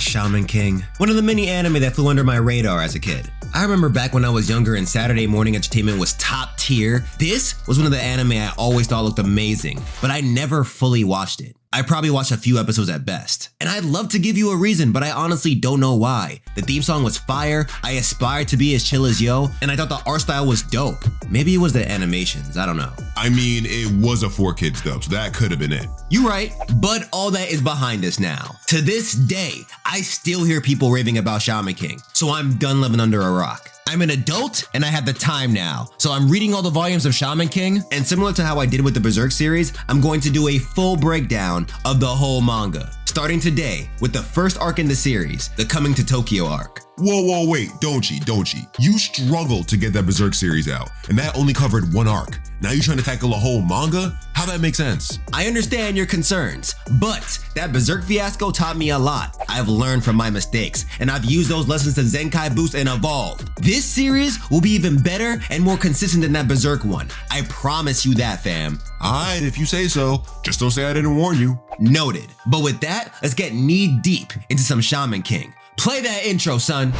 Shaman King. One of the many anime that flew under my radar as a kid. I remember back when I was younger and Saturday morning entertainment was top tier, this was one of the anime I always thought looked amazing, but I never fully watched it. I probably watched a few episodes at best. And I'd love to give you a reason, but I honestly don't know why. The theme song was fire, I aspired to be as chill as Yo, and I thought the art style was dope. Maybe it was the animations, I don't know. I mean, it was a 4Kids dub, so that could have been it. You're right, but all that is behind us now. To this day, I still hear people raving about Shaman King, so I'm done living under a rock. I'm an adult and I have the time now, so I'm reading all the volumes of Shaman King, and similar to how I did with the Berserk series, I'm going to do a full breakdown of the whole manga, starting today with the first arc in the series, the Coming to Tokyo arc. Whoa, wait, don't you? You struggled to get that Berserk series out, and that only covered one arc. Now you're trying to tackle a whole manga? How that make sense? I understand your concerns, but that Berserk fiasco taught me a lot. I've learned from my mistakes, and I've used those lessons to Zenkai boost and evolve. This series will be even better and more consistent than that Berserk one. I promise you that, fam. Alright, if you say so. Just don't say I didn't warn you. Noted. But with that, let's get knee deep into some Shaman King. Play that intro, son.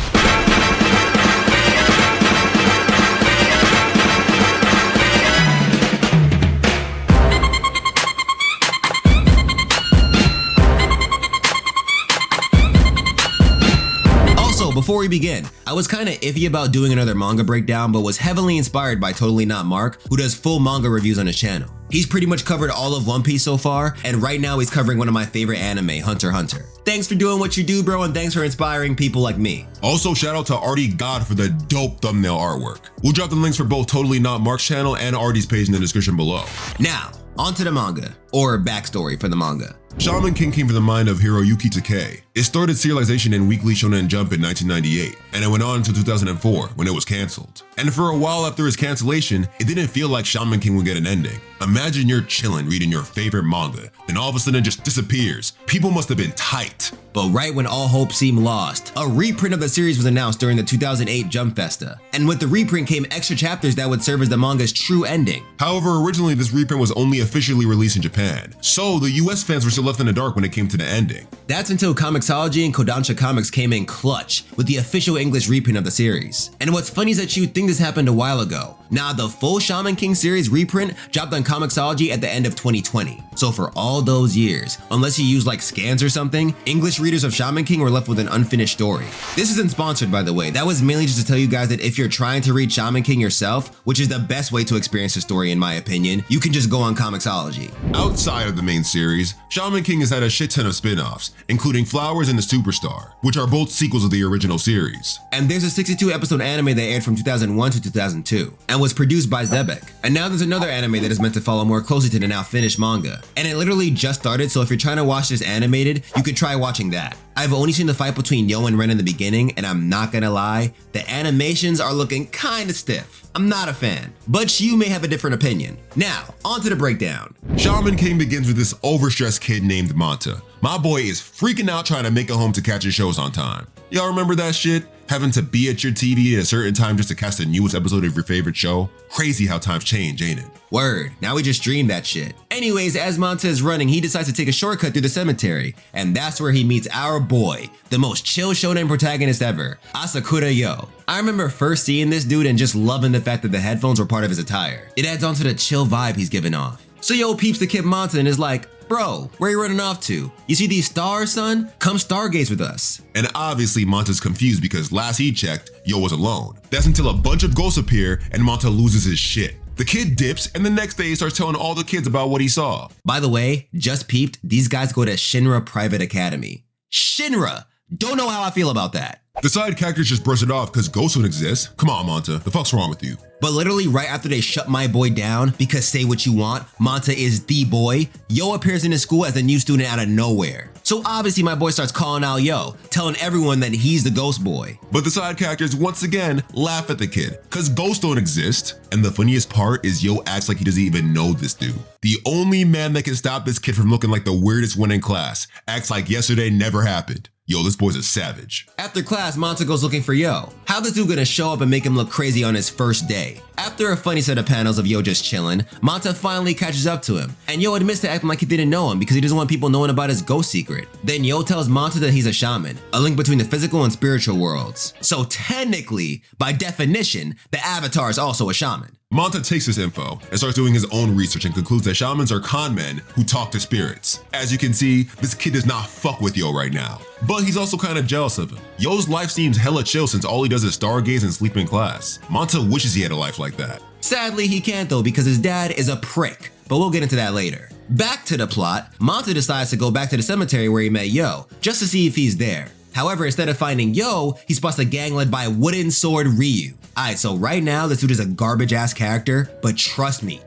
Before we begin, I was kinda iffy about doing another manga breakdown, but was heavily inspired by Totally Not Mark, who does full manga reviews on his channel. He's pretty much covered all of One Piece so far, and right now he's covering one of my favorite anime, Hunter x Hunter. Thanks for doing what you do, bro, and thanks for inspiring people like me. Also, shout out to Artie God for the dope thumbnail artwork. We'll drop the links for both Totally Not Mark's channel and Artie's page in the description below. Now, onto the manga, or backstory for the manga. Shaman King came from the mind of Hiroyuki Takei. It started serialization in Weekly Shonen Jump in 1998, and it went on until 2004 when it was cancelled. And for a while after its cancellation, it didn't feel like Shaman King would get an ending. Imagine you're chilling reading your favorite manga, then all of a sudden it just disappears. People must have been tight. But right when all hope seemed lost, a reprint of the series was announced during the 2008 Jump Festa. And with the reprint came extra chapters that would serve as the manga's true ending. However, originally this reprint was only officially released in Japan, so the US fans were still left in the dark when it came to the ending. That's until Comixology and Kodansha Comics came in clutch with the official English reprint of the series. And what's funny is that you'd think this happened a while ago. Now, the full Shaman King series reprint dropped on Comixology at the end of 2020. So for all those years, unless you use like scans or something, English readers of Shaman King were left with an unfinished story. This isn't sponsored, by the way. That was mainly just to tell you guys that if you're trying to read Shaman King yourself, which is the best way to experience the story in my opinion, you can just go on Comixology. Outside of the main series, Shaman King has had a shit ton of spin-offs, including Flowers and the Superstar, which are both sequels of the original series. And there's a 62 episode anime that aired from 2001 to 2002, and was produced by Xebec. And now there's another anime that is meant to follow more closely to the now finished manga. And it literally just started, so if you're trying to watch this animated, you could try watching that. I've only seen the fight between Yo and Ren in the beginning, and I'm not gonna lie, the animations are looking kinda stiff. I'm not a fan, but you may have a different opinion. Now, on to the breakdown. Shaman King begins with this overstressed kid named Manta. My boy is freaking out trying to make it home to catch his shows on time. Y'all remember that shit? Having to be at your TV at a certain time just to catch the newest episode of your favorite show? Crazy how times change, ain't it? Word, now we just streamed that shit. Anyways, as Manta is running, he decides to take a shortcut through the cemetery, and that's where he meets our boy, the most chill shonen protagonist ever, Asakura Yo. I remember first seeing this dude and just loving the fact that the headphones were part of his attire. It adds on to the chill vibe he's giving off. So Yo peeps the kid Manta and is like, bro, where you running off to? You see these stars, son? Come stargaze with us. And obviously Manta's confused because last he checked, Yo was alone. That's until a bunch of ghosts appear and Manta loses his shit. The kid dips, and the next day he starts telling all the kids about what he saw. By the way, just peeped, these guys go to Shinra Private Academy. Shinra! Don't know how I feel about that. The side characters just brush it off because ghosts don't exist. Come on, Manta, the fuck's wrong with you? But literally right after they shut my boy down, because say what you want, Manta is the boy, Yo appears in his school as a new student out of nowhere. So obviously my boy starts calling out Yo, telling everyone that he's the ghost boy. But the side characters once again laugh at the kid, cause ghosts don't exist. And the funniest part is Yo acts like he doesn't even know this dude. The only man that can stop this kid from looking like the weirdest one in class acts like yesterday never happened. Yo, this boy's a savage. After class, Manta goes looking for Yo. How this dude gonna show up and make him look crazy on his first day? After a funny set of panels of Yo just chillin', Manta finally catches up to him, and Yo admits to acting like he didn't know him because he doesn't want people knowing about his ghost secret. Then Yo tells Manta that he's a shaman, a link between the physical and spiritual worlds. So technically, by definition, the Avatar is also a shaman. Manta takes this info and starts doing his own research and concludes that shamans are con men who talk to spirits. As you can see, this kid does not fuck with Yo right now, but he's also kind of jealous of him. Yo's life seems hella chill since all he does is stargaze and sleep in class. Manta wishes he had a life like that. Sadly, he can't though because his dad is a prick, but we'll get into that later. Back to the plot, Manta decides to go back to the cemetery where he met Yo, just to see if he's there. However, instead of finding Yo, he spots a gang led by Wooden Sword Ryu. Alright, so right now this dude is a garbage ass character, but trust me,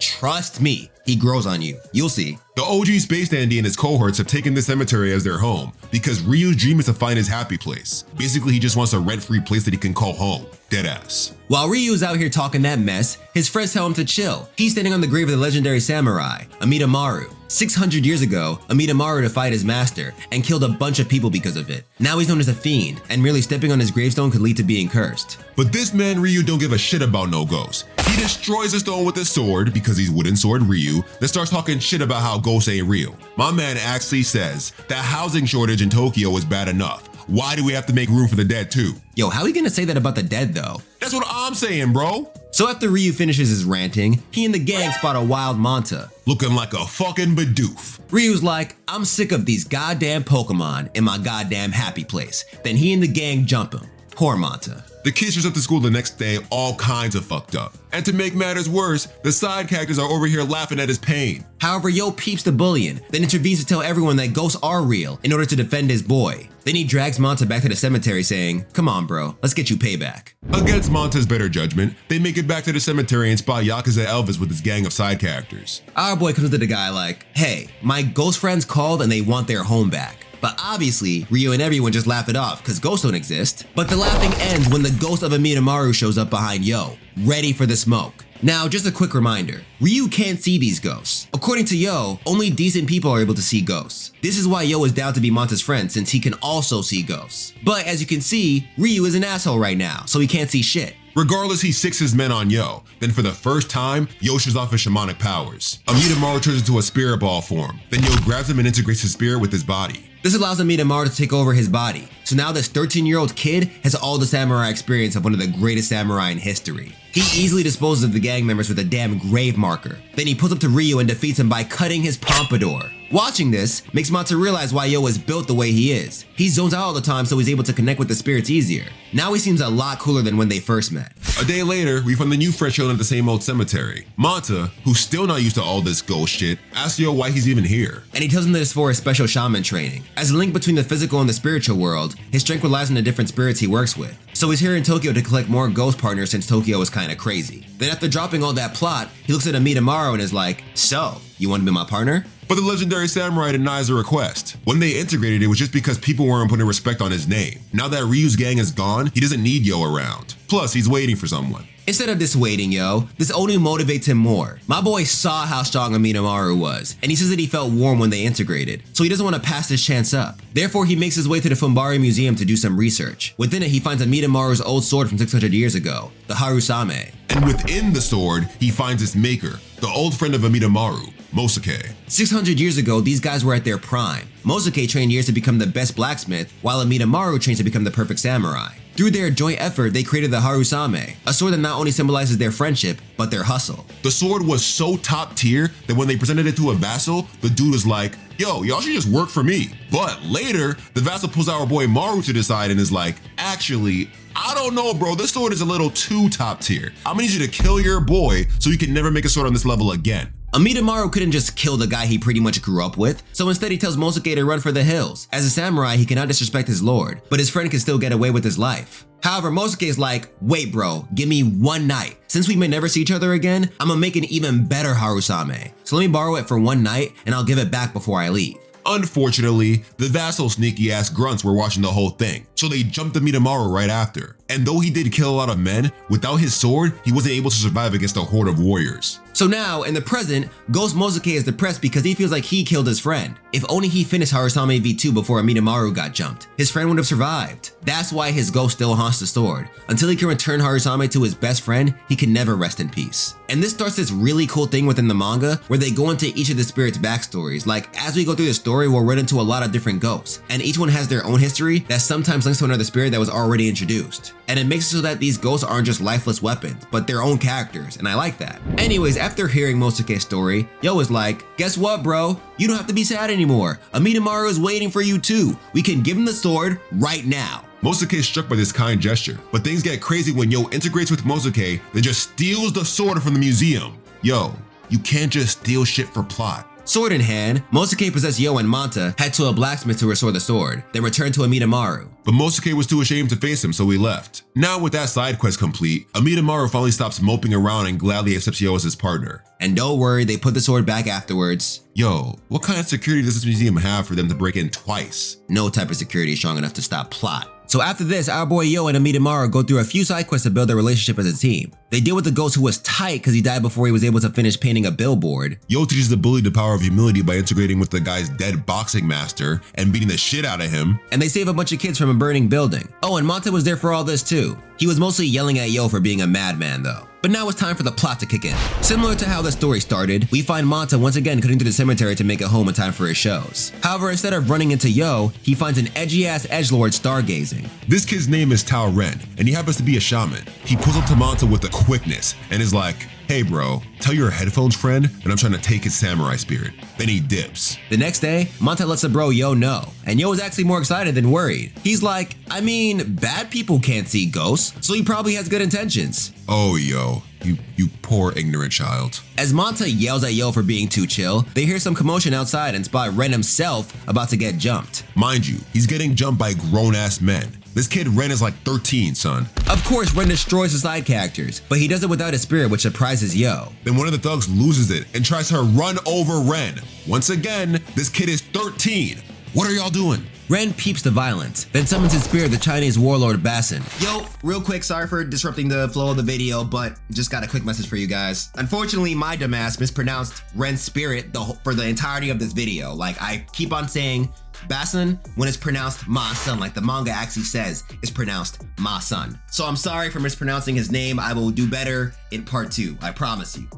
he grows on you. You'll see. The OG Space Dandy and his cohorts have taken this cemetery as their home because Ryu's dream is to find his happy place. Basically, he just wants a rent-free place that he can call home. Deadass. While Ryu is out here talking that mess, his friends tell him to chill. He's standing on the grave of the legendary samurai, Amidamaru. 600 years ago, Amidamaru defied his master and killed a bunch of people because of it. Now he's known as a fiend, and merely stepping on his gravestone could lead to being cursed. But this man Ryu don't give a shit about no ghosts. He destroys the stone with his sword because he's Wooden Sword Ryu, then starts talking shit about how ghosts ain't real. My man actually says that housing shortage in Tokyo is bad enough. Why do we have to make room for the dead too? Yo, how are you gonna say that about the dead though? That's what I'm saying, bro. So after Ryu finishes his ranting, he and the gang spot a wild Manta. Looking like a fucking Bidoof. Ryu's like, I'm sick of these goddamn Pokemon in my goddamn happy place. Then he and the gang jump him. Poor Manta. The kid shows up to school the next day all kinds of fucked up. And to make matters worse, the side characters are over here laughing at his pain. However, Yo peeps the bullying, then intervenes to tell everyone that ghosts are real in order to defend his boy. Then he drags Manta back to the cemetery saying, come on bro, let's get you payback. Against Manta's better judgment, they make it back to the cemetery and spot Yakuza Elvis with his gang of side characters. Our boy comes to the guy like, hey, my ghost friends called and they want their home back. But obviously, Ryu and everyone just laugh it off because ghosts don't exist. But the laughing ends when the ghost of Amidamaru shows up behind Yo, ready for the smoke. Now, just a quick reminder, Ryu can't see these ghosts. According to Yo, only decent people are able to see ghosts. This is why Yo is down to be Manta's friend since he can also see ghosts. But as you can see, Ryu is an asshole right now, so he can't see shit. Regardless, he sicks his men on Yo. Then for the first time, Yo shows off his shamanic powers. Amidamaru turns into a spirit ball form. Then Yo grabs him and integrates his spirit with his body. This allows Amidamaru to take over his body. So now this 13-year-old kid has all the samurai experience of one of the greatest samurai in history. He easily disposes of the gang members with a damn grave marker. Then he pulls up to Ryu and defeats him by cutting his pompadour. Watching this makes Manta realize why Yo is built the way he is. He zones out all the time so he's able to connect with the spirits easier. Now he seems a lot cooler than when they first met. A day later, we find the new friend chilling at the same old cemetery. Manta, who's still not used to all this ghost shit, asks Yo why he's even here. And he tells him that it's for his special shaman training. As a link between the physical and the spiritual world, his strength relies on the different spirits he works with. So he's here in Tokyo to collect more ghost partners since Tokyo is kinda crazy. Then after dropping all that plot, he looks at Amidamaru and is like, so, you wanna be my partner? But the legendary samurai denies the request. When they integrated, it was just because people weren't putting respect on his name. Now that Ryu's gang is gone, he doesn't need Yo around. Plus, he's waiting for someone. Instead of dissuading Yo, this only motivates him more. My boy saw how strong Amidamaru was, and he says that he felt warm when they integrated, so he doesn't want to pass this chance up. Therefore, he makes his way to the Fumbari Museum to do some research. Within it, he finds Amidamaru's old sword from 600 years ago, the Harusame. And within the sword, he finds its maker, the old friend of Amidamaru, Mosuke. 600 years ago, these guys were at their prime. Mosuke trained years to become the best blacksmith, while Amidamaru trains to become the perfect samurai. Through their joint effort, they created the Harusame, a sword that not only symbolizes their friendship, but their hustle. The sword was so top tier that when they presented it to a vassal, the dude was like, yo, y'all should just work for me. But later, the vassal pulls our boy Maru to the side and is like, actually, I don't know, bro, this sword is a little too top tier. I'm gonna need you to kill your boy so you can never make a sword on this level again. Amidamaru couldn't just kill the guy he pretty much grew up with, so instead he tells Mosuke to run for the hills. As a samurai, he cannot disrespect his lord, but his friend can still get away with his life. However, Mosuke is like, wait bro, give me one night. Since we may never see each other again, I'm gonna make an even better Harusame. So let me borrow it for one night and I'll give it back before I leave. Unfortunately, the vassal sneaky ass grunts were watching the whole thing, so they jumped Amidamaru right after. And though he did kill a lot of men, without his sword, he wasn't able to survive against a horde of warriors. So now, in the present, Ghost Mosuke is depressed because he feels like he killed his friend. If only he finished Harusame V2 before Amidamaru got jumped, his friend would have survived. That's why his ghost still haunts the sword. Until he can return Harusame to his best friend, he can never rest in peace. And this starts this really cool thing within the manga where they go into each of the spirits' backstories. Like, as we go through the story, we'll run into a lot of different ghosts, and each one has their own history that sometimes links to another spirit that was already introduced. And it makes it so that these ghosts aren't just lifeless weapons, but their own characters, and I like that. Anyways, after hearing Mosuke's story, Yo is like, guess what, bro? You don't have to be sad anymore. Amidamaru is waiting for you too. We can give him the sword right now. Mosuke is struck by this kind gesture, but things get crazy when Yo integrates with Mosuke, then just steals the sword from the museum. Yo, you can't just steal shit for plot. Sword in hand, Mosuke possessed Yo and Manta, head to a blacksmith to restore the sword, then returned to Amidamaru. But Mosuke was too ashamed to face him, so he left. Now with that side quest complete, Amidamaru finally stops moping around and gladly accepts Yo as his partner. And don't worry, they put the sword back afterwards. Yo, what kind of security does this museum have for them to break in twice? No type of security is strong enough to stop plot. So after this, our boy Yo and Amidamaru go through a few side quests to build their relationship as a team. They deal with the ghost who was tight because he died before he was able to finish painting a billboard. Yo teaches the bully the power of humility by integrating with the guy's dead boxing master and beating the shit out of him. And they save a bunch of kids from a burning building. Oh, and Manta was there for all this too. He was mostly yelling at Yo for being a madman though. But now it's time for the plot to kick in. Similar to how the story started, we find Manta once again cutting through the cemetery to make it home in time for his shows. However, instead of running into Yo, he finds an edgy-ass edgelord stargazing. This kid's name is Tao Ren, and he happens to be a shaman. He pulls up to Manta with a quickness and is like, hey bro, tell your headphones friend that I'm trying to take his samurai spirit. Then he dips. The next day, Manta lets the bro Yo know, and Yo is actually more excited than worried. He's like, I mean, bad people can't see ghosts, so he probably has good intentions. Oh Yo, you poor ignorant child. As Manta yells at Yo for being too chill, they hear some commotion outside and spot Ren himself about to get jumped. Mind you, he's getting jumped by grown-ass men. This kid Ren is like 13, son. Of course, Ren destroys the side characters, but he does it without his spirit, which surprises Yo. Then one of the thugs loses it and tries to run over Ren. Once again, this kid is 13. What are y'all doing? Ren peeps the violence, then summons his spirit, the Chinese warlord Basin. Yo, real quick, sorry for disrupting the flow of the video, but just got a quick message for you guys. Unfortunately, my dumbass mispronounced Ren's spirit for the entirety of this video. Like, I keep on saying Basin when it's pronounced Ma-sun, like the manga actually says it's pronounced Ma-sun. So I'm sorry for mispronouncing his name. I will do better in part 2, I promise you.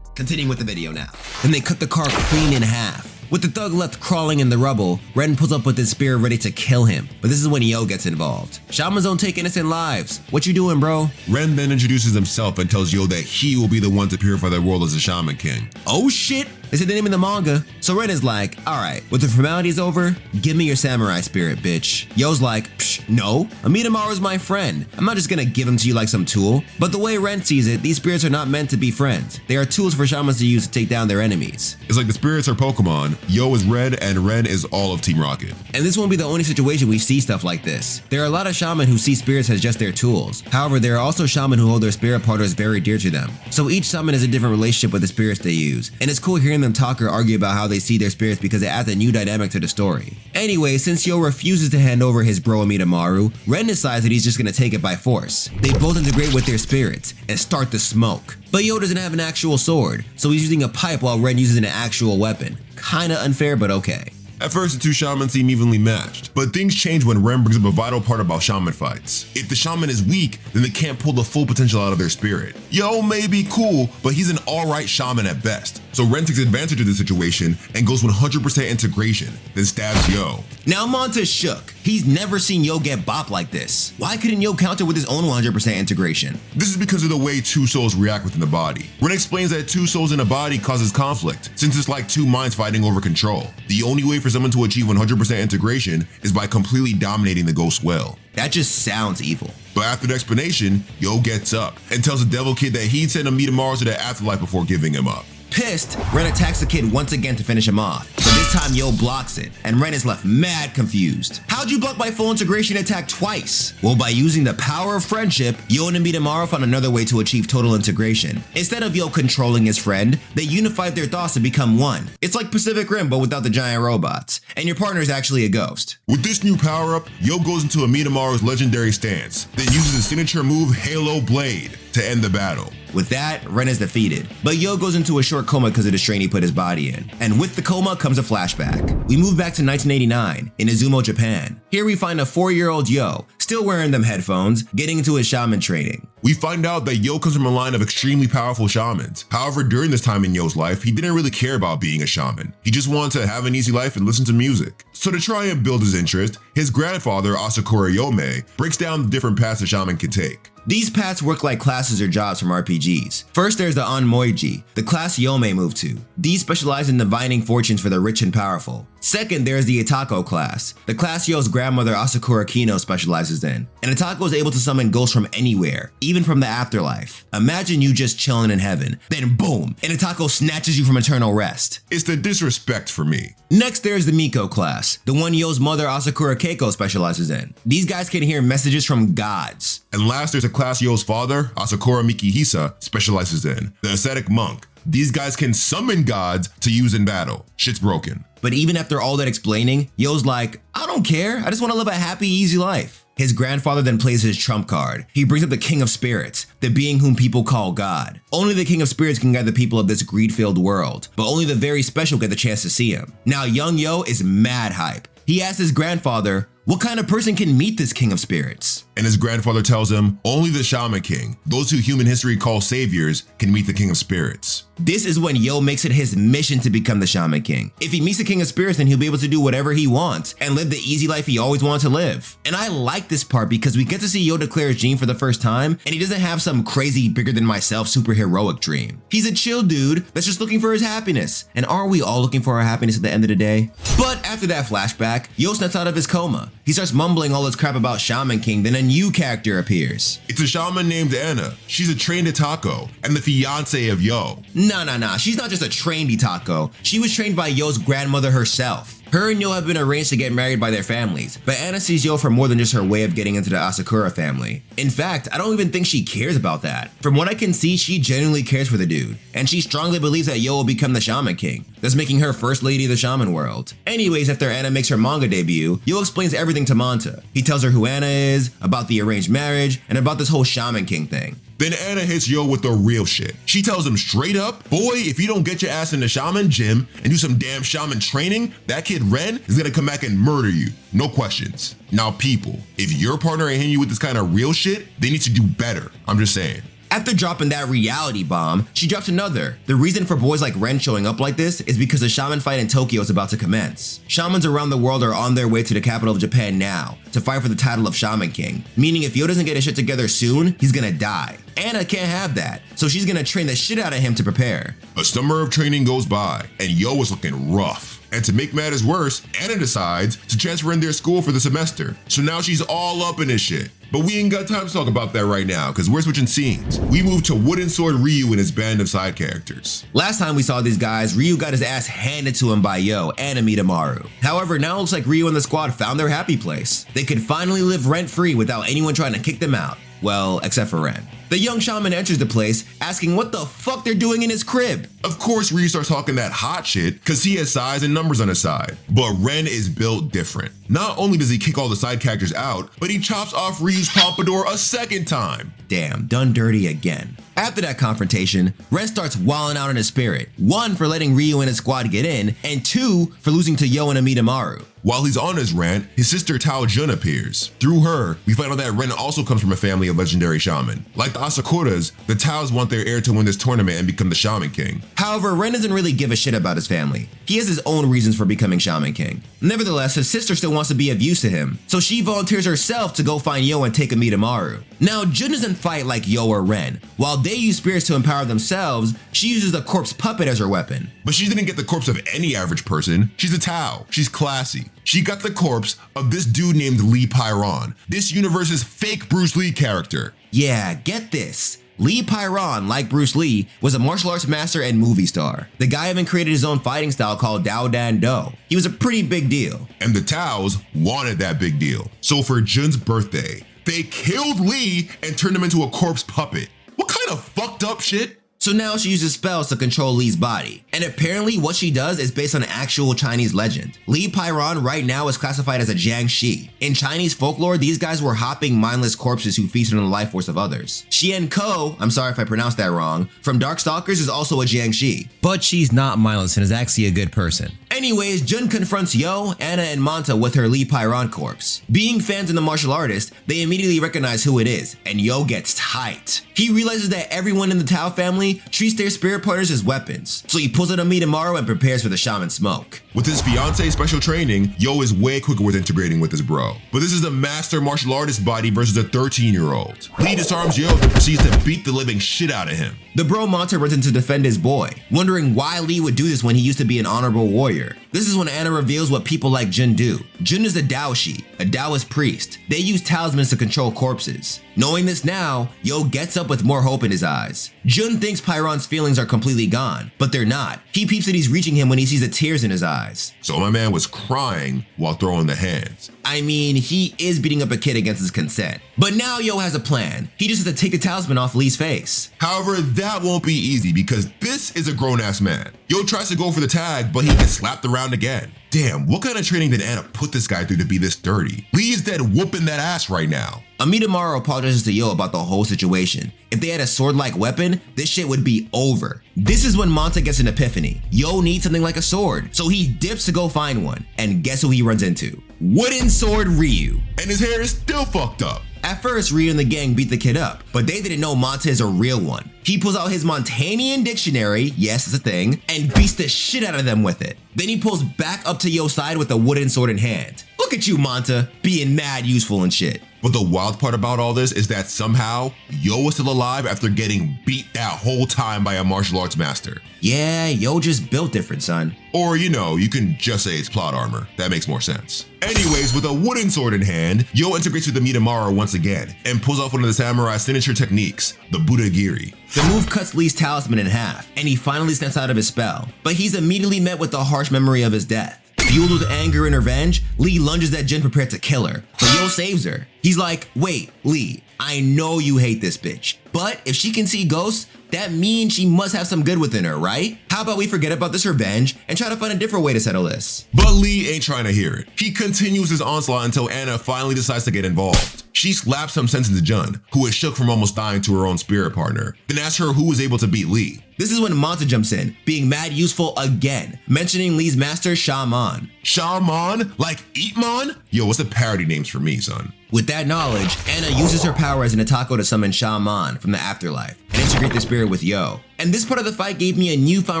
Continuing with the video now. Then they cut the car clean in half. With the thug left crawling in the rubble, Ren pulls up with his spear ready to kill him, but this is when Yo gets involved. Shamans don't take innocent lives. What you doing, bro? Ren then introduces himself and tells Yo that he will be the one to purify the world as a Shaman King. Oh shit! They said the name in the manga. So Ren is like, alright, with the formalities over, give me your samurai spirit, bitch. Yo's like, psh, no, Amidamaru's my friend. I'm not just gonna give him to you like some tool. But the way Ren sees it, these spirits are not meant to be friends. They are tools for shamans to use to take down their enemies. It's like the spirits are Pokemon, Yo is Red, and Ren is all of Team Rocket. And this won't be the only situation we see stuff like this. There are a lot of shaman who see spirits as just their tools. However, there are also shaman who hold their spirit partners very dear to them. So each shaman has a different relationship with the spirits they use. And it's cool hearing them talk or argue about how they see their spirits because it adds a new dynamic to the story. Anyway, since Yo refuses to hand over his bro Amidamaru, Ren decides that he's just gonna take it by force. They both integrate with their spirits and start the smoke. But Yo doesn't have an actual sword, so he's using a pipe while Ren uses an actual weapon. Kinda unfair, but okay. At first, the two shamans seem evenly matched, but things change when Ren brings up a vital part about shaman fights. If the shaman is weak, then they can't pull the full potential out of their spirit. Yo may be cool, but he's an alright shaman at best. So Ren takes advantage of the situation and goes 100% integration, then stabs Yo. Now Manta's shook. He's never seen Yo get bopped like this. Why couldn't Yo counter with his own 100% integration? This is because of the way two souls react within the body. Ren explains that two souls in a body causes conflict, since it's like two minds fighting over control. The only way for someone to achieve 100% integration is by completely dominating the ghost well. That just sounds evil. But after the explanation, Yo gets up and tells the devil kid that he'd send Amidamaru to the afterlife before giving him up. Pissed, Ren attacks the kid once again to finish him off. But this time Yo blocks it, and Ren is left mad confused. How'd you block my full integration attack twice? Well, by using the power of friendship, Yo and Amidamaru found another way to achieve total integration. Instead of Yo controlling his friend, they unified their thoughts to become one. It's like Pacific Rim, but without the giant robots. And your partner is actually a ghost. With this new power-up, Yo goes into Amidamaru's legendary stance, then uses his signature move, Halo Blade. to end the battle. With that, Ren is defeated, but Yo goes into a short coma because of the strain he put his body in. And with the coma comes a flashback. We move back to 1989 in Izumo, Japan. Here we find a 4-year-old Yo, still wearing them headphones, getting into his shaman training. We find out that Yo comes from a line of extremely powerful shamans. However, during this time in Yo's life, he didn't really care about being a shaman. He just wanted to have an easy life and listen to music. So to try and build his interest, his grandfather, Asakura Yomei, breaks down the different paths a shaman can take. These paths work like classes or jobs from RPGs. First, there's the Onmoiji, the class Yomei moved to. These specialize in divining fortunes for the rich and powerful. Second, there's the Itako class, the class Yo's grandmother Asakura Kino specializes in. And Itako is able to summon ghosts from anywhere, even from the afterlife. Imagine you just chilling in heaven, then boom, and Itako snatches you from eternal rest. It's the disrespect for me. Next, there's the Miko class, the one Yo's mother Asakura Keiko specializes in. These guys can hear messages from gods. And last, there's a class Yo's father, Asakura Mikihisa, specializes in, the ascetic monk. These guys can summon gods to use in battle. Shit's broken. But even after all that explaining, Yo's like, I don't care, I just want to live a happy, easy life. His grandfather then plays his trump card. He brings up the King of Spirits, the being whom people call God. Only the King of Spirits can guide the people of this greed-filled world, but only the very special get the chance to see him. Now young Yo is mad hype. He asks his grandfather, what kind of person can meet this King of Spirits? And his grandfather tells him, only the Shaman King, those who human history calls saviors, can meet the King of Spirits. This is when Yo makes it his mission to become the Shaman King. If he meets the King of Spirits, then he'll be able to do whatever he wants and live the easy life he always wanted to live. And I like this part because we get to see Yo declare his dream for the first time, and he doesn't have some crazy bigger than myself superheroic dream. He's a chill dude that's just looking for his happiness. And aren't we all looking for our happiness at the end of the day? But after that flashback, Yo snaps out of his coma. He starts mumbling all this crap about Shaman King, then a new character appears. It's a shaman named Anna. She's a trained Itako and the fiance of Yo. Nah, she's not just a trained Itako. She was trained by Yo's grandmother herself. Her and Yo have been arranged to get married by their families, but Anna sees Yo for more than just her way of getting into the Asakura family. In fact, I don't even think she cares about that. From what I can see, she genuinely cares for the dude, and she strongly believes that Yo will become the Shaman King, thus making her first lady of the shaman world. Anyways, after Anna makes her manga debut, Yo explains everything to Manta. He tells her who Anna is, about the arranged marriage, and about this whole Shaman King thing. Then Anna hits Yo with the real shit. She tells him straight up, boy, if you don't get your ass in the shaman gym and do some damn shaman training, that kid Ren is gonna come back and murder you. No questions. Now people, if your partner ain't hitting you with this kind of real shit, they need to do better. I'm just saying. After dropping that reality bomb, she drops another. The reason for boys like Ren showing up like this is because the shaman fight in Tokyo is about to commence. Shamans around the world are on their way to the capital of Japan now to fight for the title of Shaman King, meaning if Yo doesn't get his shit together soon, he's gonna die. Anna can't have that, so she's gonna train the shit out of him to prepare. A summer of training goes by, and Yo is looking rough. And to make matters worse, Anna decides to transfer in their school for the semester. So now she's all up in this shit. But we ain't got time to talk about that right now, because we're switching scenes. We move to Wooden Sword Ryu and his band of side characters. Last time we saw these guys, Ryu got his ass handed to him by Yo and Amidamaru. However, now it looks like Ryu and the squad found their happy place. They could finally live rent-free without anyone trying to kick them out. Well, except for Ren. The young shaman enters the place, asking what the fuck they're doing in his crib. Of course, Ryu starts talking that hot shit, cause he has size and numbers on his side. But Ren is built different. Not only does he kick all the side characters out, but he chops off Ryu's pompadour a second time. Damn, done dirty again. After that confrontation, Ren starts wilding out in his spirit. 1, for letting Ryu and his squad get in, and 2, for losing to Yo and Amidamaru. While he's on his rant, his sister Tao Jun appears. Through her, we find out that Ren also comes from a family of legendary shaman. Like the Asakuras, the Taos want their heir to win this tournament and become the Shaman King. However, Ren doesn't really give a shit about his family. He has his own reasons for becoming Shaman King. Nevertheless, his sister still wants to be of use to him, so she volunteers herself to go find Yo and take Amidamaru. Now, Jun doesn't fight like Yo or Ren. While they use spirits to empower themselves, she uses the corpse puppet as her weapon. But she didn't get the corpse of any average person. She's a Tao. She's classy. She got the corpse of this dude named Lee Pyron, this universe's fake Bruce Lee character. Yeah, get this. Lee Pyron, like Bruce Lee, was a martial arts master and movie star. The guy even created his own fighting style called Dao Dan Do. He was a pretty big deal. And the Taos wanted that big deal. So for Jun's birthday, they killed Lee and turned him into a corpse puppet. What kind of fucked up shit? So now she uses spells to control Lee's body. And apparently what she does is based on actual Chinese legend. Li Pairan right now is classified as a Jiangshi. In Chinese folklore, these guys were hopping mindless corpses who feasted on the life force of others. Xian Ko, I'm sorry if I pronounced that wrong, from Darkstalkers is also a Jiangshi. But she's not mindless and is actually a good person. Anyways, Jun confronts Yo, Anna, and Manta with her Li Pairan corpse. Being fans of the martial artist, they immediately recognize who it is, and Yo gets tight. He realizes that everyone in the Tao family treats their spirit partners as weapons, so he pulls out a Mitamaru and prepares for the shaman smoke. With his fiance's special training, Yo is way quicker with integrating with his bro. But this is the master martial artist body versus a 13-year-old. Lee disarms Yo and proceeds to beat the living shit out of him. The bro Manta runs in to defend his boy, wondering why Lee would do this when he used to be an honorable warrior. This is when Anna reveals what people like Jun do. Jun is a Daoshi, a Taoist priest. They use talismans to control corpses. Knowing this now, Yo gets up with more hope in his eyes. Jun thinks Pairan's feelings are completely gone, but they're not. He peeps that he's reaching him when he sees the tears in his eyes. So my man was crying while throwing the hands. I mean, he is beating up a kid against his consent. But now Yo has a plan. He just has to take the talisman off Lee's face. However, that won't be easy because this is a grown-ass man. Yo tries to go for the tag, but he gets slapped around again. Damn, what kind of training did Anna put this guy through to be this dirty? Lee is dead whooping that ass right now. Mitamaru apologizes to Yo about the whole situation. If they had a sword-like weapon, this shit would be over. This is when Manta gets an epiphany. Yo needs something like a sword, so he dips to go find one. And guess who he runs into? Wooden Sword Ryu. And his hair is still fucked up. At first, Ryu and the gang beat the kid up, but they didn't know Manta is a real one. He pulls out his Montanian dictionary, yes, it's a thing, and beats the shit out of them with it. Then he pulls back up to Yo's side with a wooden sword in hand. Look at you, Manta, being mad useful and shit. But the wild part about all this is that somehow, Yo is still alive after getting beat that whole time by a martial arts master. Yeah, Yo just built different, son. Or, you know, you can just say it's plot armor. That makes more sense. Anyways, with a wooden sword in hand, Yo integrates with the Mitamaru once again and pulls off one of the samurai's signature techniques, the Budagiri. The move cuts Lee's talisman in half, and he finally snaps out of his spell. But he's immediately met with the harsh memory of his death. Fueled with anger and revenge, Lee lunges at Jin prepared to kill her, but Yo saves her. He's like, wait, Lee, I know you hate this bitch, but if she can see ghosts, that means she must have some good within her, right? How about we forget about this revenge and try to find a different way to settle this? But Lee ain't trying to hear it. He continues his onslaught until Anna finally decides to get involved. She slaps some sense into Jun, who is shook from almost dying to her own spirit partner, then asks her who was able to beat Lee. This is when Manta jumps in, being mad useful again, mentioning Lee's master, Shaman. Shaman? Like Eatmon? Yo, what's the parody names for me, son? With that knowledge, Anna uses her power as an Atako to summon Shaman from the afterlife and integrate the spirit with Yo. And this part of the fight gave me a newfound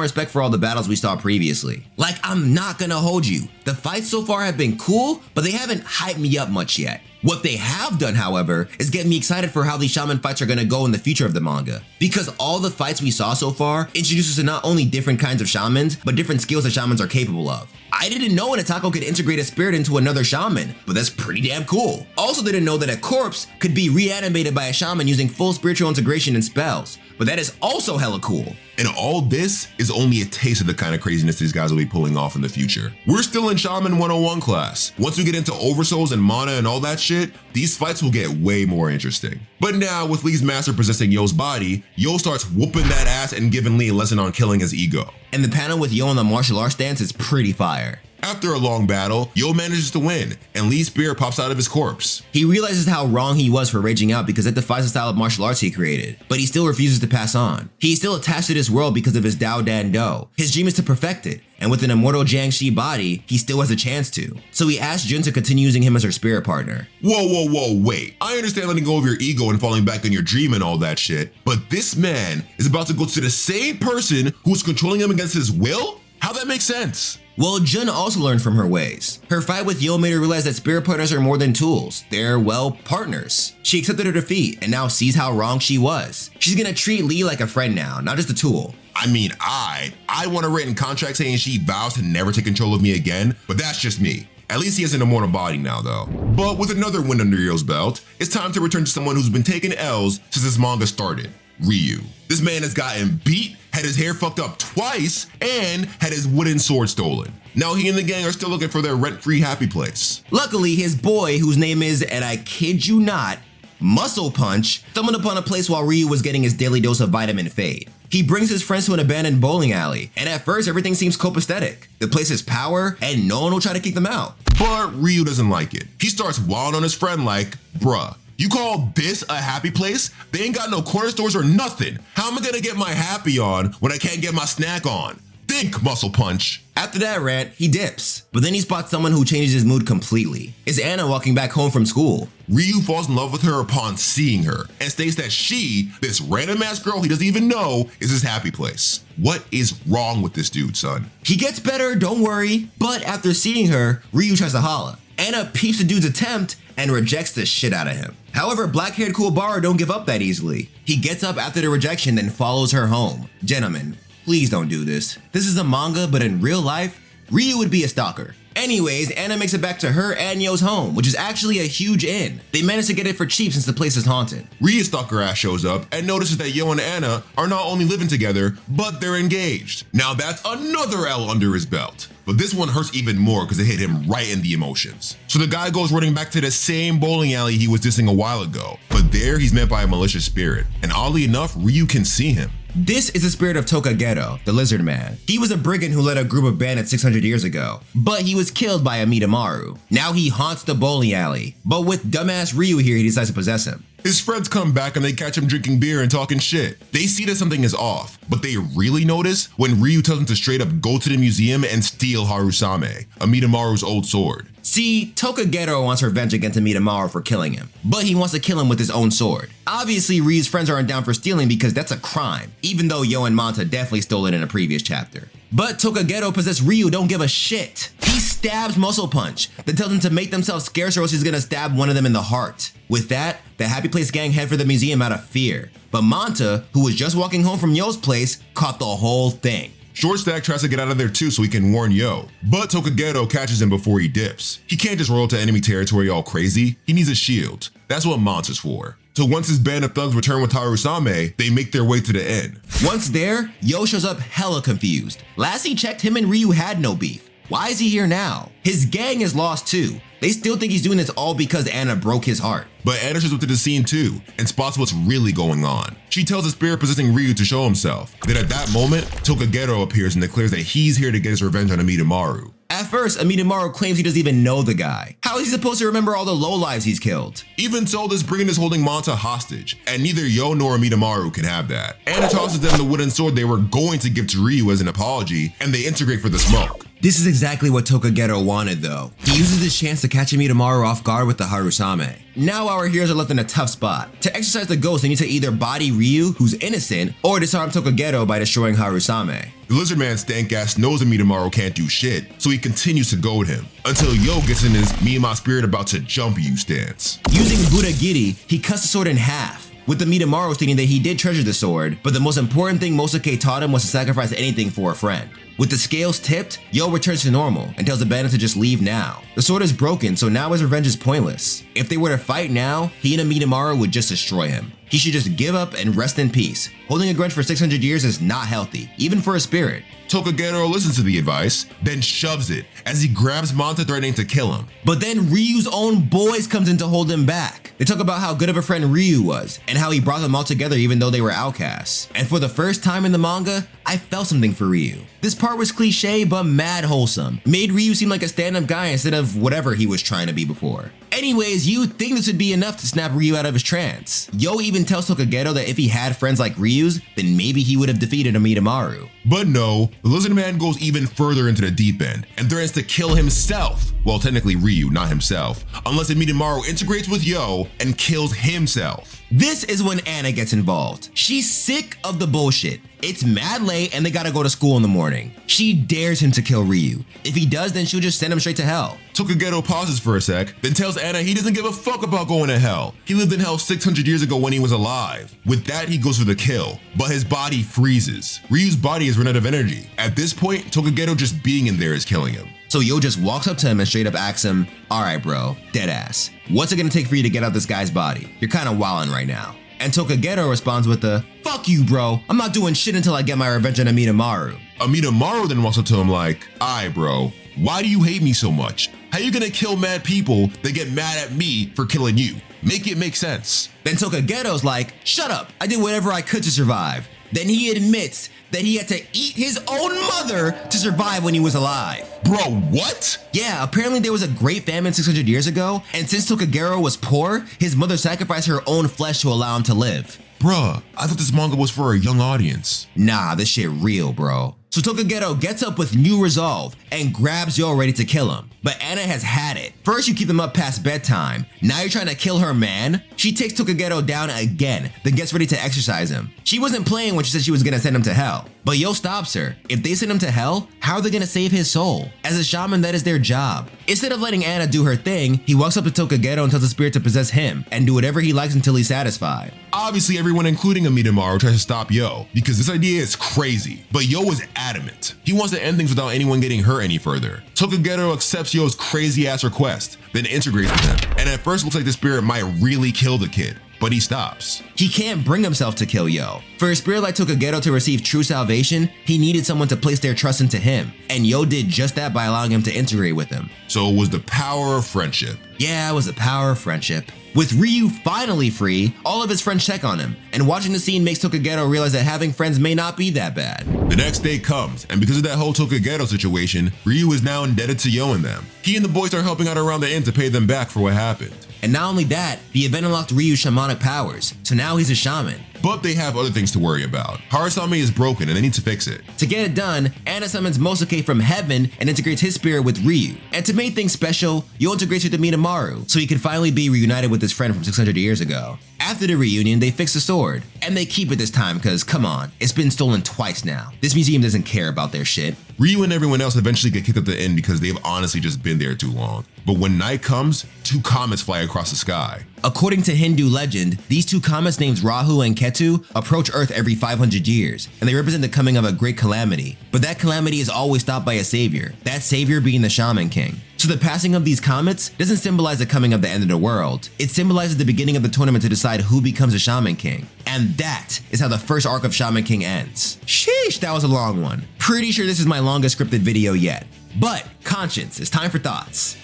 respect for all the battles we saw previously. Like, I'm not gonna hold you. The fights so far have been cool, but they haven't hyped me up much yet. What they have done, however, is get me excited for how these shaman fights are gonna go in the future of the manga. Because all the fights we saw so far introduce us to not only different kinds of shamans, but different skills that shamans are capable of. I didn't know an Atako could integrate a spirit into another shaman, but that's pretty damn cool. Also didn't know that a corpse could be reanimated by a shaman using full spiritual integration and spells, but that is also hella cool. And all this is only a taste of the kind of craziness these guys will be pulling off in the future. We're still in Shaman 101 class. Once we get into Oversouls and Mana and all that shit, these fights will get way more interesting. But now, with Lee's master possessing Yo's body, Yo starts whooping that ass and giving Lee a lesson on killing his ego. And the panel with Yo on the martial arts stance is pretty fire. After a long battle, Yo manages to win, and Lee's spear pops out of his corpse. He realizes how wrong he was for raging out because it defies the style of martial arts he created, but he still refuses to pass on. He's still attached to this world because of his Dao Dan Do. His dream is to perfect it, and with an immortal Jiangshi body, he still has a chance to. So he asks Jun to continue using him as her spirit partner. Whoa, wait. I understand letting go of your ego and falling back on your dream and all that shit, but this man is about to go to the same person who's controlling him against his will? How that makes sense? Well, Jun also learned from her ways. Her fight with Yo made her realize that spirit partners are more than tools. They're, well, partners. She accepted her defeat and now sees how wrong she was. She's gonna treat Lee like a friend now, not just a tool. I mean, I want a written contract saying she vows to never take control of me again, but that's just me. At least he has an immortal body now, though. But with another win under Yo's belt, it's time to return to someone who's been taking L's since this manga started, Ryu. This man has gotten beat, had his hair fucked up twice, and had his wooden sword stolen. Now he and the gang are still looking for their rent-free happy place. Luckily, his boy, whose name is, and I kid you not, Muscle Punch, stumbled upon a place while Ryu was getting his daily dose of vitamin Fade. He brings his friends to an abandoned bowling alley, and at first everything seems copacetic. The place has power, and no one will try to kick them out. But Ryu doesn't like it. He starts wilding on his friend like, bruh, you call this a happy place? They ain't got no corner stores or nothing. How am I gonna get my happy on when I can't get my snack on? Think, Muscle Punch. After that rant, he dips. But then he spots someone who changes his mood completely. It's Anna walking back home from school. Ryu falls in love with her upon seeing her and states that she, this random ass girl he doesn't even know, is his happy place. What is wrong with this dude, son? He gets better, don't worry. But after seeing her, Ryu tries to holla. Anna peeps the dude's attempt and rejects the shit out of him. However, black-haired Kuwabara don't give up that easily. He gets up after the rejection, then follows her home. Gentlemen, please don't do this. This is a manga, but in real life, Ryu would be a stalker. Anyways, Anna makes it back to her and Yo's home, which is actually a huge inn. They managed to get it for cheap since the place is haunted. Ryu's stalker ass shows up and notices that Yo and Anna are not only living together, but they're engaged. Now that's another L under his belt. But this one hurts even more because it hit him right in the emotions. So the guy goes running back to the same bowling alley he was dissing a while ago, but there he's met by a malicious spirit, and oddly enough, Ryu can see him. This is the spirit of Tokagero, the lizard man. He was a brigand who led a group of bandits 600 years ago, but he was killed by Amidamaru. Now he haunts the bowling alley, but with dumbass Ryu here, he decides to possess him. His friends come back and they catch him drinking beer and talking shit. They see that something is off, but they really notice when Ryu tells them to straight up go to the museum and steal Harusame, Amidamaru's old sword. See, Tokagero wants revenge against Amidamaru for killing him, but he wants to kill him with his own sword. Obviously, Ryu's friends aren't down for stealing because that's a crime, even though Yo and Manta definitely stole it in a previous chapter. But Tokagero possessed Ryu don't give a shit. He stabs Muscle Punch, then tells them to make themselves scarce or else he's gonna stab one of them in the heart. With that, the Happy Place gang head for the museum out of fear. But Manta, who was just walking home from Yo's place, caught the whole thing. Short Stack tries to get out of there too so he can warn Yo, but Tokagero catches him before he dips. He can't just roll to enemy territory all crazy, he needs a shield. That's what Manta's for. So once his band of thugs return with Harusame, they make their way to the inn. Once there, Yo shows up hella confused. Last he checked, him and Ryu had no beef. Why is he here now? His gang is lost too. They still think he's doing this all because Anna broke his heart. But Anna shows up to the scene too, and spots what's really going on. She tells the spirit possessing Ryu to show himself. Then at that moment, Tokagero appears and declares that he's here to get his revenge on Amidamaru. At first, Amidamaru claims he doesn't even know the guy. How is he supposed to remember all the lowlives he's killed? Even so, this brigand is holding Manta hostage, and neither Yo nor Amidamaru can have that. Anna tosses them the wooden sword they were going to give to Ryu as an apology, and they integrate for the smoke. This is exactly what Tokagero wanted though. He uses this chance to catch Amidamaru off guard with the Harusame. Now our heroes are left in a tough spot. To exercise the ghost, they need to either body Ryu, who's innocent, or disarm Tokagero by destroying Harusame. The lizard man stank ass knows Amidamaru can't do shit, so he continues to goad him, until Yo gets in his me and my spirit about to jump you stance. Using Budagiri, he cuts the sword in half, with the Amidamaru stating that he did treasure the sword, but the most important thing Mosuke taught him was to sacrifice anything for a friend. With the scales tipped, Yo returns to normal and tells the bandit to just leave now. The sword is broken, so now his revenge is pointless. If they were to fight now, he and Amidamaru would just destroy him. He should just give up and rest in peace. Holding a grudge for 600 years is not healthy, even for a spirit. Tokagero listens to the advice, then shoves it as he grabs Manta threatening to kill him. But then Ryu's own boys comes in to hold him back. They talk about how good of a friend Ryu was, and how he brought them all together even though they were outcasts. And for the first time in the manga, I felt something for Ryu. This part was cliche but mad wholesome. It made Ryu seem like a stand-up guy instead of whatever he was trying to be before. Anyways, you'd think this would be enough to snap Ryu out of his trance. Yo even tells Tokagero that if he had friends like Ryu's, then maybe he would have defeated Amidamaru. But no, the lizard man goes even further into the deep end and threatens to kill himself. Well, technically Ryu, not himself, unless Amidamaru integrates with Yo and kills himself. This is when Anna gets involved. She's sick of the bullshit. It's mad late and they gotta go to school in the morning. She dares him to kill Ryu. If he does, then she'll just send him straight to hell. Tokagero pauses for a sec, then tells Anna he doesn't give a fuck about going to hell. He lived in hell 600 years ago when he was alive. With that, he goes for the kill, but his body freezes. Ryu's body has run out of energy. At this point, Tokagero just being in there is killing him. So Yo just walks up to him and straight up asks him, alright bro, deadass, what's it gonna take for you to get out this guy's body? You're kinda wildin' right now. And Tokagero responds with the, fuck you bro, I'm not doing shit until I get my revenge on Amidamaru. Amidamaru then walks up to him like, aight bro, why do you hate me so much? How you gonna kill mad people that get mad at me for killing you? Make it make sense. Then Tokagero's like, shut up, I did whatever I could to survive. Then he admits that he had to eat his own mother to survive when he was alive. Bro, what? Yeah, apparently there was a great famine 600 years ago, and since Tokagero was poor, his mother sacrificed her own flesh to allow him to live. Bruh, I thought this manga was for a young audience. Nah, this shit real, bro. So Tokagero gets up with new resolve and grabs Yo ready to kill him. But Anna has had it. First you keep them up past bedtime. Now you're trying to kill her man? She takes Tokagero down again, then gets ready to exorcise him. She wasn't playing when she said she was gonna send him to hell. But Yo stops her. If they send him to hell, how are they gonna save his soul? As a shaman, that is their job. Instead of letting Anna do her thing, he walks up to Tokagero and tells the spirit to possess him and do whatever he likes until he's satisfied. Obviously, everyone, including Amidamaru, tries to stop Yo because this idea is crazy. But Yo is adamant. He wants to end things without anyone getting hurt any further. Tokagero accepts Yo's crazy ass request, then integrates with him. And at first, it looks like the spirit might really kill the kid, but he stops. He can't bring himself to kill Yo. For a spirit like Tokagero to receive true salvation, he needed someone to place their trust into him. And Yo did just that by allowing him to integrate with him. So it was the power of friendship. Yeah, it was the power of friendship. With Ryu finally free, all of his friends check on him, and watching the scene makes Tokagero realize that having friends may not be that bad. The next day comes, and because of that whole Tokagero situation, Ryu is now indebted to Yo and them. He and the boys are helping out around the inn to pay them back for what happened. And not only that, the event unlocked Ryu's shamanic powers, so now he's a shaman. But they have other things to worry about. Harasame is broken and they need to fix it. To get it done, Anna summons Mosuke from heaven and integrates his spirit with Ryu. And to make things special, Yo integrates with Amidamaru, so he can finally be reunited with his friend from 600 years ago. After the reunion, they fix the sword. And they keep it this time because, come on, it's been stolen twice now. This museum doesn't care about their shit. Ryu and everyone else eventually get kicked at the inn because they've honestly just been there too long. But when night comes, 2 comets fly across the sky. According to Hindu legend, these 2 comets named Rahu and Ketu approach Earth every 500 years, and they represent the coming of a great calamity. But that calamity is always stopped by a savior, that savior being the Shaman King. So the passing of these comets doesn't symbolize the coming of the end of the world. It symbolizes the beginning of the tournament to decide who becomes a Shaman King. And that is how the first arc of Shaman King ends. Sheesh, that was a long one. Pretty sure this is my longest scripted video yet. But, conscience, it's time for thoughts.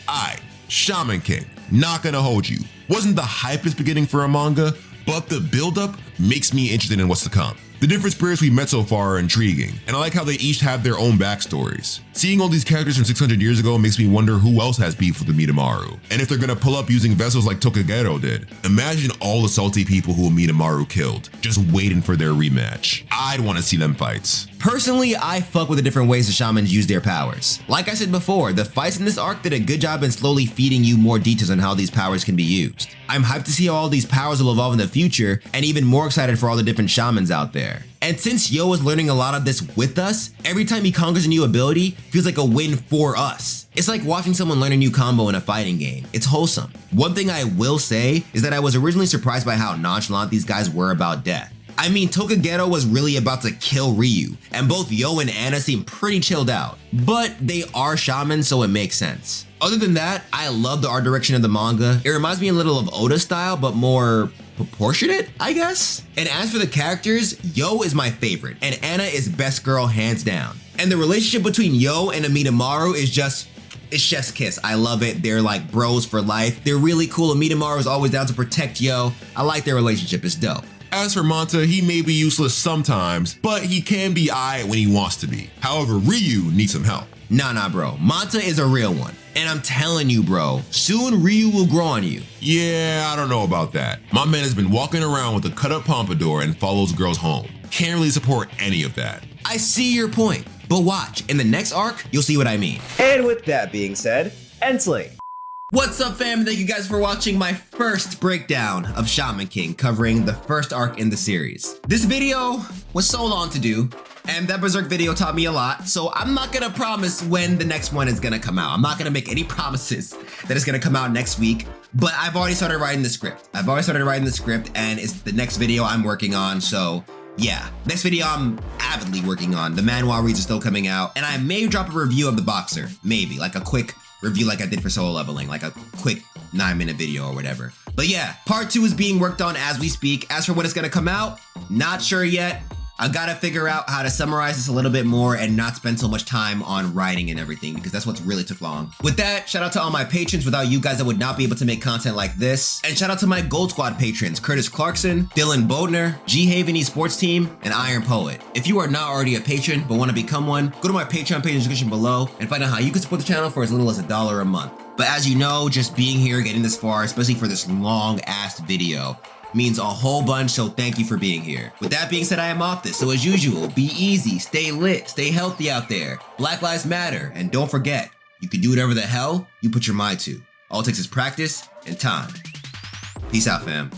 Shaman King, not gonna hold you. Wasn't the hypest beginning for a manga, but the build-up makes me interested in what's to come. The different spirits we met so far are intriguing, and I like how they each have their own backstories. Seeing all these characters from 600 years ago makes me wonder who else has beef with Amidamaru, and if they're gonna pull up using vessels like Tokagero did. Imagine all the salty people who Amidamaru killed, just waiting for their rematch. I'd wanna see them fights. Personally, I fuck with the different ways the shamans use their powers. Like I said before, the fights in this arc did a good job in slowly feeding you more details on how these powers can be used. I'm hyped to see how all these powers will evolve in the future, and even more excited for all the different shamans out there. And since Yo is learning a lot of this with us, every time he conquers a new ability feels like a win for us. It's like watching someone learn a new combo in a fighting game. It's wholesome. One thing I will say is that I was originally surprised by how nonchalant these guys were about death. I mean, Tokagero was really about to kill Ryu, and both Yo and Anna seem pretty chilled out. But they are shamans, so it makes sense. Other than that, I love the art direction of the manga. It reminds me a little of Oda style, but more proportionate, I guess? And as for the characters, Yo is my favorite, and Anna is best girl hands down. And the relationship between Yo and Amidamaru is just, it's chef's kiss. I love it. They're like bros for life. They're really cool. Amidamaru is always down to protect Yo. I like their relationship. It's dope. As for Manta, he may be useless sometimes, but he can be aight when he wants to be. However, Ryu needs some help. Nah, bro. Manta is a real one. And I'm telling you, bro, soon Ryu will grow on you. Yeah, I don't know about that. My man has been walking around with a cut-up pompadour and follows girls home. Can't really support any of that. I see your point, but watch, in the next arc, you'll see what I mean. And with that being said, Ensley. What's up, fam? Thank you guys for watching my first breakdown of Shaman King, covering the first arc in the series. This video was so long to do, and that Berserk video taught me a lot, so I'm not gonna promise when the next one is gonna come out. I'm not gonna make any promises that it's gonna come out next week, but I've already started writing the script. And it's the next video I'm working on, so yeah. Next video I'm avidly working on. The manhwa reads are still coming out, and I may drop a review of The Boxer, maybe, like a quick review like I did for Solo Leveling, like a quick 9-minute video or whatever. But yeah, part 2 is being worked on as we speak. As for when it's gonna come out, not sure yet. I gotta figure out how to summarize this a little bit more and not spend so much time on writing and everything, because that's what's really took long. With that, shout out to all my patrons. Without you guys, I would not be able to make content like this. And shout out to my Gold Squad patrons, Curtis Clarkson, Dylan Bodner, G Haven Esports Team, and Iron Poet. If you are not already a patron but want to become one, go to my Patreon page in the description below and find out how you can support the channel for as little as $1 a month. But as you know, just being here, getting this far, especially for this long ass video, means a whole bunch, so thank you for being here. With that being said, I am off this, so as usual, be easy, stay lit, stay healthy out there. Black Lives Matter, and don't forget, you can do whatever the hell you put your mind to. All it takes is practice and time. Peace out, fam.